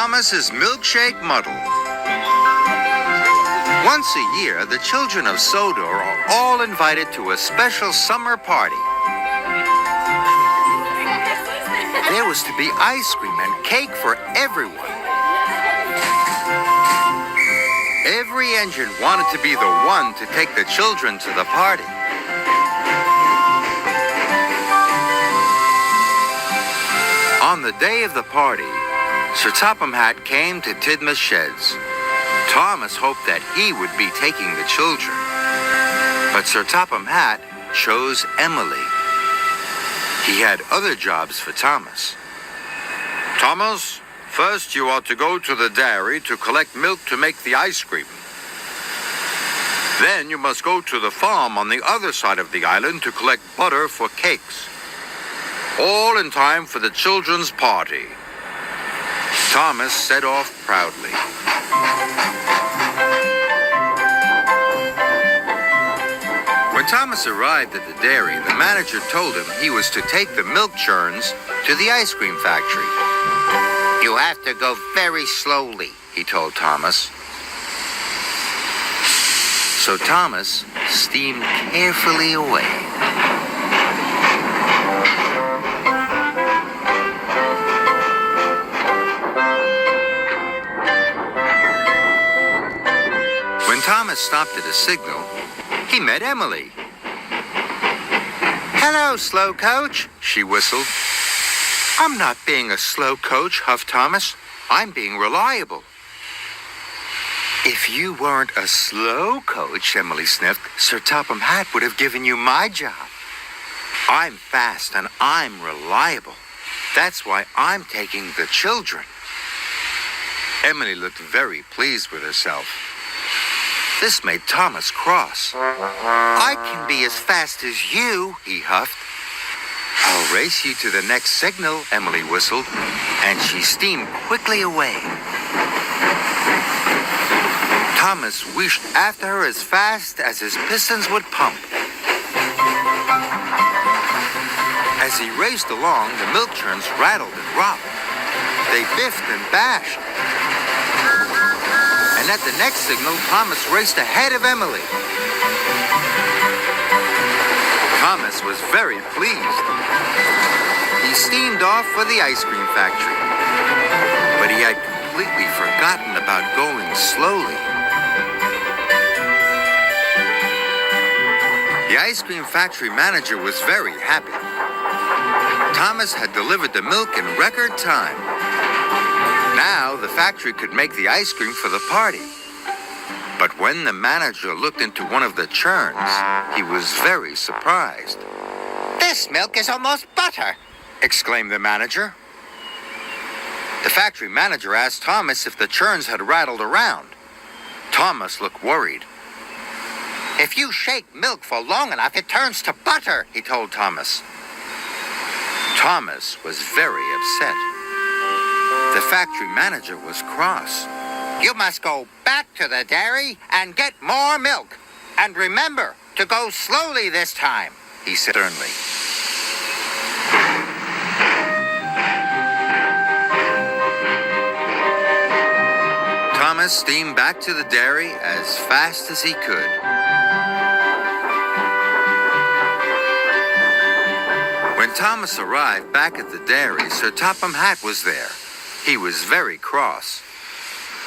Thomas's Milkshake Muddle. Once a year, the children of Sodor are all invited to a special summer party. There was to be ice cream and cake for everyone. Every engine wanted to be the one to take the children to the party. On the day of the party, Sir Topham Hatt came to Tidmouth Sheds. Thomas hoped that he would be taking the children, but Sir Topham Hatt chose Emily. He had other jobs for Thomas. Thomas, first you are to go to the dairy to collect milk to make the ice cream. Then you must go to the farm on the other side of the island to collect butter for cakes. All in time for the children's party. Thomas set off proudly. When Thomas arrived at the dairy, the manager told him he was to take the milk churns to the ice cream factory. You have to go very slowly, he told Thomas. So Thomas steamed carefully away. When Thomas stopped at a signal, he met Emily. Hello, slow coach, she whistled. I'm not being a slow coach, huffed Thomas. I'm being reliable. If you weren't a slow coach, Emily sniffed, Sir Topham Hatt would have given you my job. I'm fast and I'm reliable. That's why I'm taking the children. Emily looked very pleased with herself. This made Thomas cross. I can be as fast as you, he huffed. I'll race you to the next signal, Emily whistled, and she steamed quickly away. Thomas wheeled after her as fast as his pistons would pump. As he raced along, the milk churns rattled and rocked. They biffed and bashed. And at the next signal, Thomas raced ahead of Emily. Thomas was very pleased. He steamed off for the ice cream factory, but he had completely forgotten about going slowly. The ice cream factory manager was very happy. Thomas had delivered the milk in record time. Now the factory could make the ice cream for the party. But when the manager looked into one of the churns, he was very surprised. This milk is almost butter, exclaimed the manager. The factory manager asked Thomas if the churns had rattled around. Thomas looked worried. If you shake milk for long enough, it turns to butter, he told Thomas. Thomas was very upset. The factory manager was cross. You must go back to the dairy and get more milk. And remember to go slowly this time, he said sternly. Thomas steamed back to the dairy as fast as he could. When Thomas arrived back at the dairy, Sir Topham Hatt was there. He was very cross.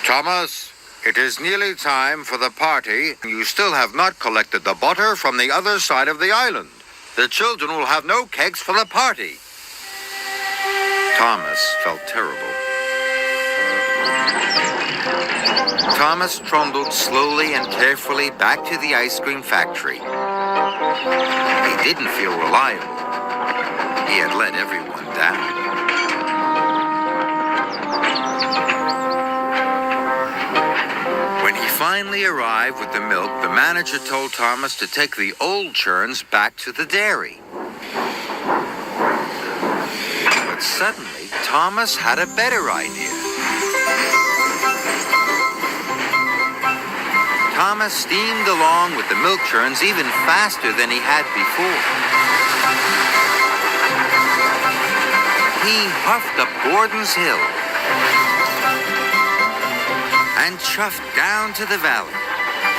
Thomas, it is nearly time for the party. You still have not collected the butter from the other side of the island. The children will have no cakes for the party. Thomas felt terrible. Thomas trundled slowly and carefully back to the ice cream factory. He didn't feel reliable. He had let everyone down. When he finally arrived with the milk, the manager told Thomas to take the old churns back to the dairy. But suddenly, Thomas had a better idea. Thomas steamed along with the milk churns even faster than he had before. He huffed up Gordon's Hill. and chuffed down to the valley.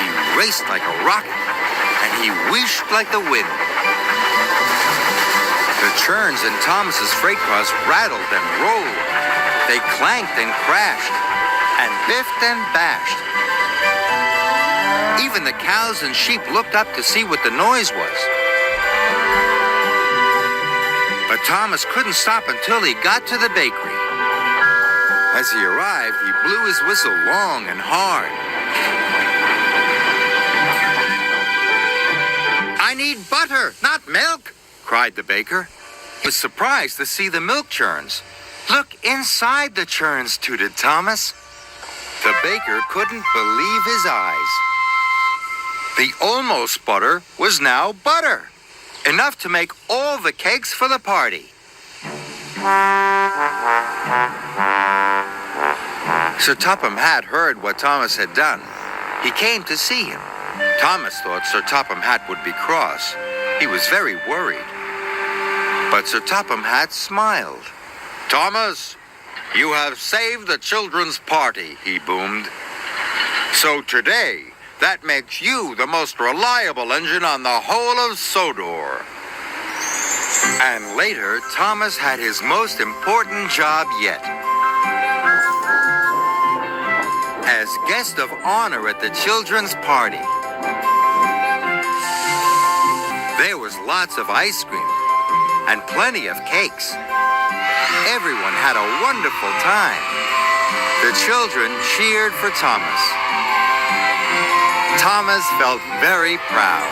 He raced like a rocket, and he wheeshed like the wind. The churns in Thomas's freight cars rattled and rolled. They clanked and crashed, and biffed and bashed. Even the cows and sheep looked up to see what the noise was. But Thomas couldn't stop until he got to the bakery. As he arrived, he blew his whistle long and hard. "I need butter, not milk," cried the baker. He was surprised to see the milk churns. "Look inside the churns," tooted Thomas. The baker couldn't believe his eyes. The almost butter was now butter, enough to make all the cakes for the party. Sir Topham Hatt heard what Thomas had done. He came to see him. Thomas thought Sir Topham Hatt would be cross. He was very worried. But Sir Topham Hatt smiled. "Thomas, you have saved the children's party," he boomed. "So today, that makes you the most reliable engine on the whole of Sodor." And later, Thomas had his most important job yet. As guest of honor at the children's party. There was lots of ice cream and plenty of cakes. Everyone had a wonderful time. The children cheered for Thomas. Thomas felt very proud.